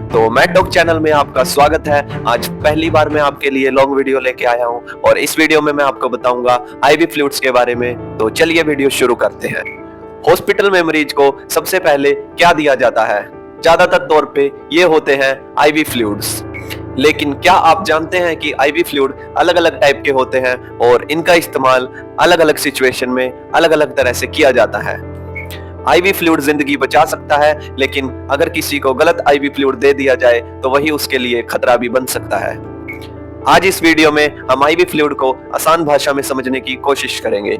तो mat dog channel में आपका स्वागत है। आज पहली बार मैं आपके लिए लॉन्ग वीडियो लेके आया हूं और इस वीडियो में मैं आपको बताऊंगा आईवी फ्लूइड्स के बारे में। तो चलिए वीडियो शुरू करते हैं। हॉस्पिटल में मरीज को सबसे पहले क्या दिया जाता है? ज्यादातर तौर पे ये होते हैं आईवी फ्लूइड्स। लेकिन क्या आप जानते हैं कि आईवी फ्लूइड अलग अलग टाइप के होते हैं और इनका इस्तेमाल अलग अलग सिचुएशन में अलग अलग तरह से किया जाता है। आईवी फ्लूइड जिंदगी बचा सकता है, लेकिन अगर किसी को गलत आईवी फ्लूइड दे दिया जाए तो वही उसके लिए खतरा भी बन सकता है। आज इस वीडियो में हम आईवी फ्लूइड को आसान भाषा में समझने की कोशिश करेंगे।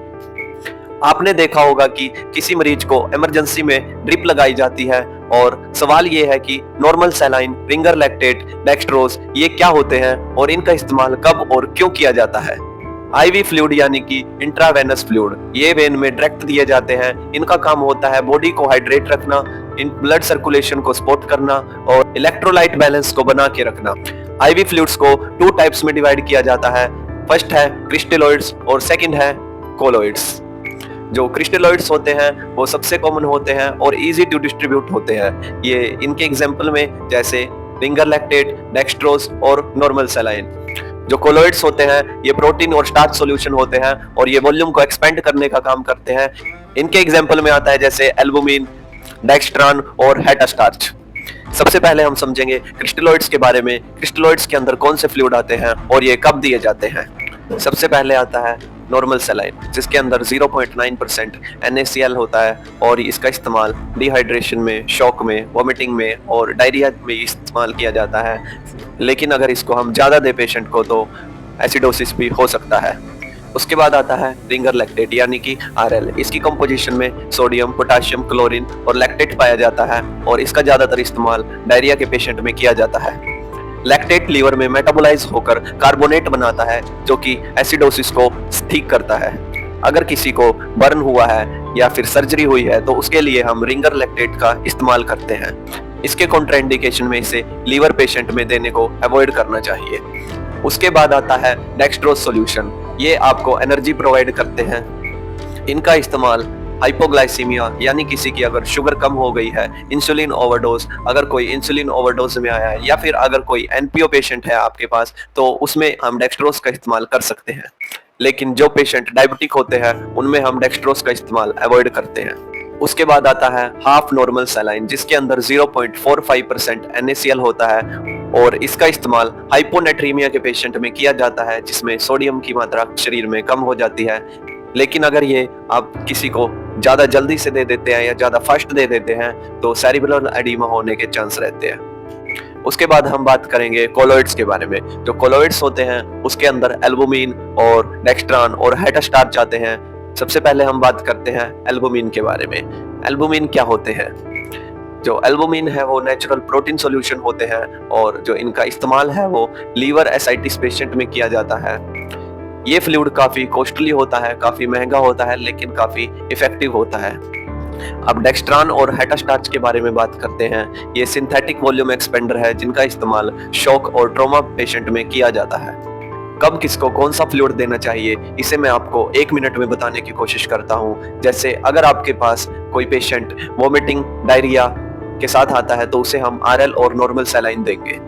आपने देखा होगा कि किसी मरीज को इमरजेंसी में ड्रिप लगाई जाती है और सवाल ये है कि normal saline, Ringer lactate, dextrose ये क्या होते हैं और इनका इस्तेमाल कब और क्यों किया जाता है। आईवी फ्लूइड यानी कि इंट्रावेनस फ्लूइड, ये वेन में डायरेक्ट दिए जाते हैं। इनका काम होता है बॉडी को हाइड्रेट रखना, इन ब्लड सर्कुलेशन को सपोर्ट करना और इलेक्ट्रोलाइट बैलेंस को बना के रखना। आईवी फ्लूइड्स को टू टाइप्स में डिवाइड किया जाता है। फर्स्ट है क्रिस्टलोइड्स और सेकंड है कोलोइड्स। जो क्रिस्टलोइड्स होते हैं वो सबसे कॉमन होते हैं और इजी टू डिस्ट्रीब्यूट होते हैं। ये इनके एग्जांपल में जैसे रिंगर लैक्टेट, डेक्सट्रोज और नॉर्मल सैलाइन। जो कोलोइड्स होते हैं ये प्रोटीन और स्टार्च सॉल्यूशन होते हैं और ये वॉल्यूम को एक्सपेंड करने का काम करते हैं। इनके एग्जांपल में आता है जैसे एल्बुमिन, डेक्सट्रान और हेटास्टार्च। सबसे पहले हम समझेंगे क्रिस्टलोइड्स के बारे में। क्रिस्टलोइड्स के अंदर कौन से फ्लूइड आते हैं और ये कब दिए जाते हैं। सबसे पहले आता है नॉर्मल सैलाइन, जिसके अंदर 0.9% NaCl होता है और इसका इस्तेमाल डिहाइड्रेशन में, शॉक में, वोमिटिंग में और डायरिया में इस्तेमाल किया जाता है। लेकिन अगर इसको हम ज़्यादा दे पेशेंट को तो एसिडोसिस भी हो सकता है। उसके बाद आता है रिंगर लैक्टेट यानी कि RL। इसकी कंपोजिशन में सोडियम, पोटाशियम, क्लोरीन और लैक्टेट पाया जाता है और इसका ज़्यादातर इस्तेमाल डायरिया के पेशेंट में किया जाता है। लैक्टेट लीवर में मेटाबोलाइज होकर कार्बोनेट बनाता है जो कि एसिडोसिस को ठीक करता है। अगर किसी को बर्न हुआ है या फिर सर्जरी हुई है तो उसके लिए हम रिंगर लैक्टेट का इस्तेमाल करते हैं। इसके कॉन्ट्राइंडिकेशन में इसे लीवर पेशेंट में देने को अवॉइड करना चाहिए। उसके बाद आता है डेक्सट्रोज सॉल्यूशन। ये आपको एनर्जी प्रोवाइड करते हैं। इनका इस्तेमाल हाइपोग्लाइसीमिया यानी किसी की अगर शुगर कम हो गई है, इंसुलिन ओवरडोज, अगर कोई इंसुलिन ओवरडोज में आया है या फिर अगर कोई एनपीओ पेशेंट है आपके पास तो उसमें हम डेक्सट्रोज का इस्तेमाल कर सकते हैं। लेकिन जो पेशेंट डायबिटिक होते हैं उनमें हम डेक्सट्रोज का इस्तेमाल अवॉइड करते हैं। उसके बाद आता है हाफ नॉर्मल सैलाइन, जिसके अंदर 0.45% NaCl होता है और इसका इस्तेमाल हाइपोनेट्रीमिया के पेशेंट में किया जाता है जिसमें सोडियम की मात्रा शरीर में कम हो जाती है। लेकिन अगर ये आप किसी को ज्यादा जल्दी से दे देते हैं या ज्यादा फास्ट दे देते हैं तो सेरिब्रल एडिमा होने के चांस रहते हैं। उसके बाद हम बात करेंगे कोलोइड्स के बारे में। जो कोलोइड्स होते हैं उसके अंदर एल्बुमिन और डेक्सट्रान और हेटास्टार्च आते हैं। सबसे पहले हम बात करते हैं एल्बुमिन के बारे में। एल्बुमिन क्या होते हैं? जो एल्बुमिन है वो नेचुरल प्रोटीन सॉल्यूशन होते हैं और जो इनका इस्तेमाल है वो लीवर एसाइटिस पेशेंट में किया जाता है। ये फ्लूइड काफी कॉस्टली होता है, काफी महंगा होता है, लेकिन काफी इफेक्टिव होता है। अब डेक्सट्रान और हेटास्टार्च के बारे में बात करते हैं। ये सिंथेटिक वॉल्यूम एक्सपेंडर है जिनका इस्तेमाल शॉक और ट्रॉमा पेशेंट में किया जाता है। कब किसको कौन सा फ्लूइड देना चाहिए इसे मैं आपको 1 मिनट में बताने की कोशिश करता हूँ। जैसे अगर आपके पास कोई पेशेंट वोमिटिंग, डायरिया के साथ आता है तो उसे हम RL और नॉर्मल सैलाइन देंगे।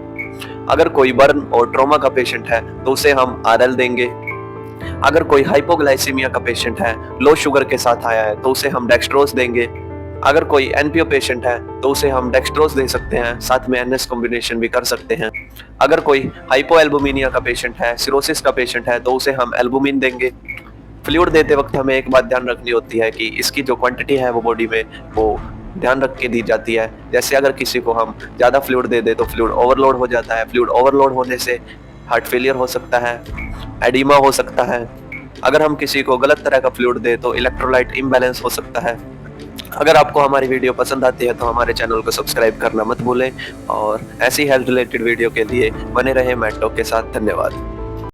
अगर कोई बर्न और ट्रॉमा का पेशेंट है तो उसे हम RL देंगे। अगर कोई हाइपोग्लाइसीमिया का पेशेंट है, लो शुगर के साथ आया है तो उसे हम डेक्सट्रोज देंगे। अगर कोई एनपीओ पेशेंट है तो उसे हम डेक्सट्रोज दे सकते हैं, साथ में NS कॉम्बिनेशन भी कर सकते हैं। अगर कोई हाइपोएल्बुमिनिया का पेशेंट है, सिरोसिस का पेशेंट है तो उसे हम एल्बुमिन देंगे। फ्लूइड देते वक्त हमें एक बात ध्यान रखनी होती है कि इसकी जो क्वांटिटी है वो बॉडी में वो ध्यान रख के दी जाती है। जैसे अगर किसी को हम ज्यादा फ्लूइड दे दे तो फ्लूइड ओवरलोड हो जाता है। फ्लूइड ओवरलोड होने से हार्ट फेलियर हो सकता है, एडिमा हो सकता है। अगर हम किसी को गलत तरह का फ्लूइड दे तो इलेक्ट्रोलाइट इम्बैलेंस हो सकता है। अगर आपको हमारी वीडियो पसंद आती है तो हमारे चैनल को सब्सक्राइब करना मत भूलें और ऐसी हेल्थ रिलेटेड वीडियो के लिए बने रहें मैट डॉग के साथ। धन्यवाद।